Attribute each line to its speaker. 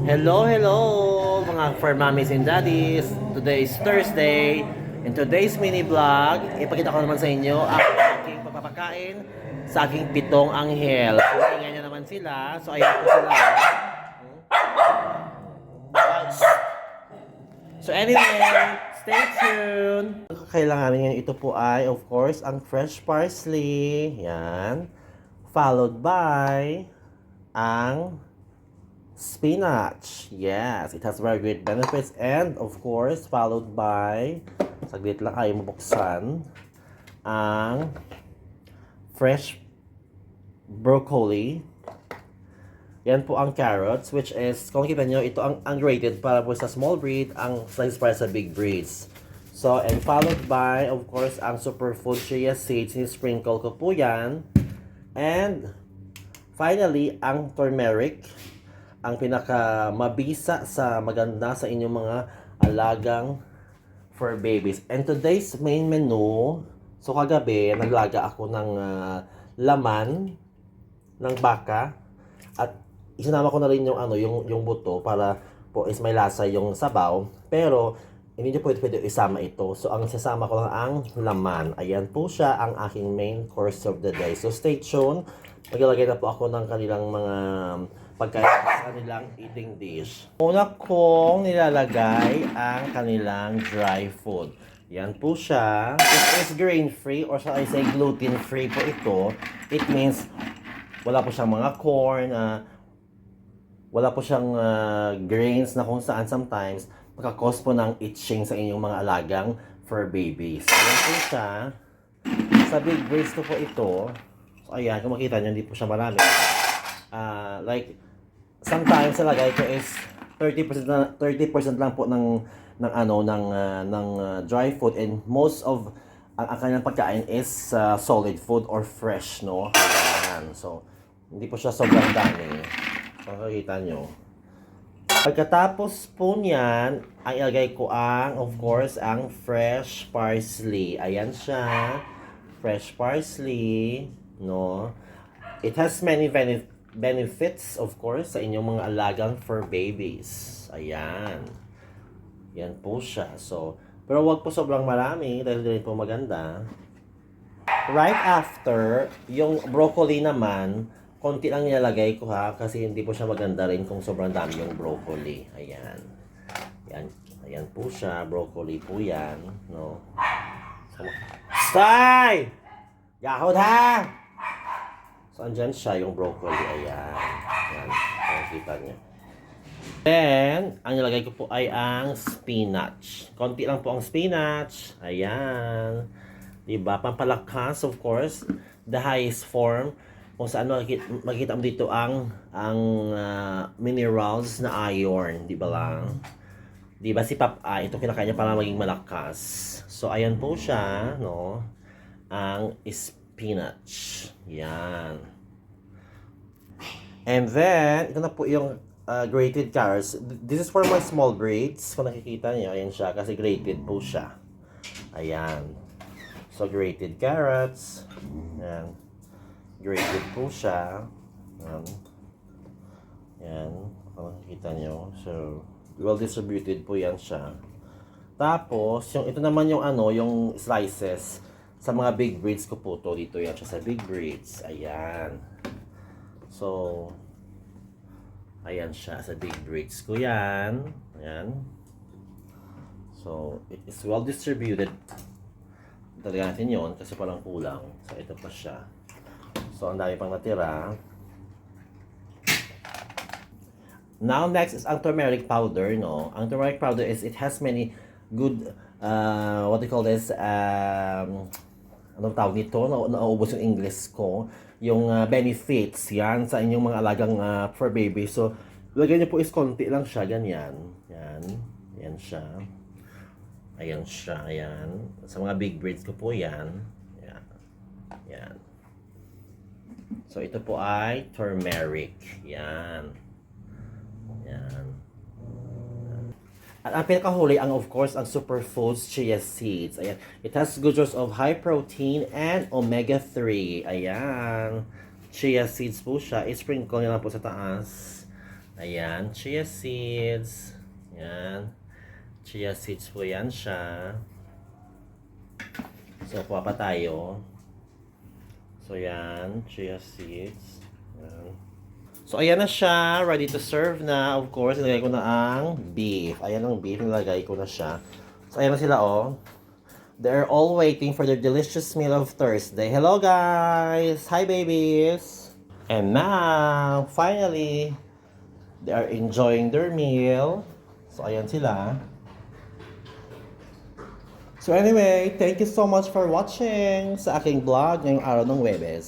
Speaker 1: Hello, hello mga fur mommies and daddies. Today is Thursday. In today's mini vlog, ipakita ko naman sa inyo ang aking pagpapakain sa aking pitong anghel. So, ingay niya naman sila. So, ayan po sila. So, anyway, stay tuned. Kailangan niyo ito po ay, of course, ang fresh parsley. Yan. Followed by ang spinach. Yes, it has very great benefits. And of course, followed by, saglit lang kayo mabuksan, ang fresh broccoli. Yan po ang carrots, which is, kung kita nyo, ito ang ungrated para po sa small breed, ang slice para sa big breeds. So, and followed by, of course, ang superfood chia seeds. Sprinkle ko po yan. And, finally, ang turmeric, ang pinaka mabisa sa maganda sa inyong mga alagang fur babies. And today's main menu, so kagabi, naglaga ako ng laman ng baka at isinama ko na rin yung yung buto para po is may lasa yung sabaw. Pero hindi nyo pwede isama ito. So ang sasama ko lang ang laman. Ayan po siya ang aking main course of the day. So stay tuned. Maglalagay na po ako ng kanilang mga pagkain sa kanilang eating dish. Una kong nilalagay ang kanilang dry food. Yan po siya. It is grain-free or shall I say gluten-free po ito. It means wala po siyang mga corn, wala po siyang grains na kung saan sometimes makakause po ng itching sa inyong mga alagang fur babies. Yan po siya. Sa big breeds ko po ito. So ayan, kung makita nyo, hindi po siya marami. Like, sometimes nalagay ko is 30% lang po ng dry food, and most of ang kanyang pagkain is solid food or fresh, no? Ayan. So, hindi po siya sobrang dami. So, makikita nyo. Pagkatapos po niyan, ang ilagay ko of course, ang fresh parsley. Ayan siya. Fresh parsley, no? It has many benefits, of course, sa inyong mga alagang fur babies. Ayan. Yan po siya. So, pero wag po sobrang marami dahil din po maganda. Right after, yung broccoli naman, konti lang nilalagay ko kasi hindi po siya maganda rin kung sobrang dami yung broccoli. Ayan. Yan. Ayan po siya. Broccoli po yan. No? So, stay! Yahod ha! So, andyan siya yung broccoli. Ayan. Ayan. Nakikita niya. Then, ang nilagay ko po ay ang spinach. Konti lang po ang spinach. Ayan. Diba? Pampalakas, of course. The highest form. Kung saan makikita mo dito ang minerals na iron. Diba lang? Diba si Papa, ito kinakain niya para maging malakas. So, ayan po siya, no? Ang spinach. Yan. And then, ito na po yung grated carrots. This is for my small breeds. Kung nakikita niyo, ayan siya. Kasi grated po siya. Ayan. So, grated carrots. Ayan. Grated po siya. Ayan. Ayan. Kung nakikita niyo. So, well distributed po yan siya. Tapos, yung ito naman yung yung slices sa mga big breeds ko po to. Dito yan siya sa big breeds. Ayan. So, ayan siya sa big breeds ko yan. Ayan. So, it is well distributed. Talaga natin yun kasi parang kulang. So, ito pa siya. So, ang dami pang natira. Now, next is ang turmeric powder, no? Ang turmeric powder is, it has many good, what do you call this, anong tawag nito? Nauubos yung English ko. Yung benefits, yan, sa inyong mga alagang fur baby. So, lagyan niyo po is konti lang siya, ganyan. Yan. Yan siya. Ayan siya, ayan. Sa mga big breeds ko po yan. Yan. Yan. So, ito po ay turmeric. Yan. Yan. At ang pinakahuli, of course, ang superfoods chia seeds. Ayan. It has good source of high protein and omega-3. Ayan. Chia seeds po siya. I-sprinkle nyo lang po sa taas. Ayan, chia seeds. Ayan. Chia seeds po yan siya. So, kuha pa tayo. So, yan. Chia seeds. Ayan. So, ayan na siya. Ready to serve na. Of course, nilagay ko na ang beef. Ayan ang beef. Nilagay ko na siya. So, ayan na sila, oh. They're all waiting for their delicious meal of Thursday. Hello, guys! Hi, babies! And now, finally, they are enjoying their meal. So, ayan sila. So anyway, thank you so much for watching sa aking vlog ngayong araw ng Webes.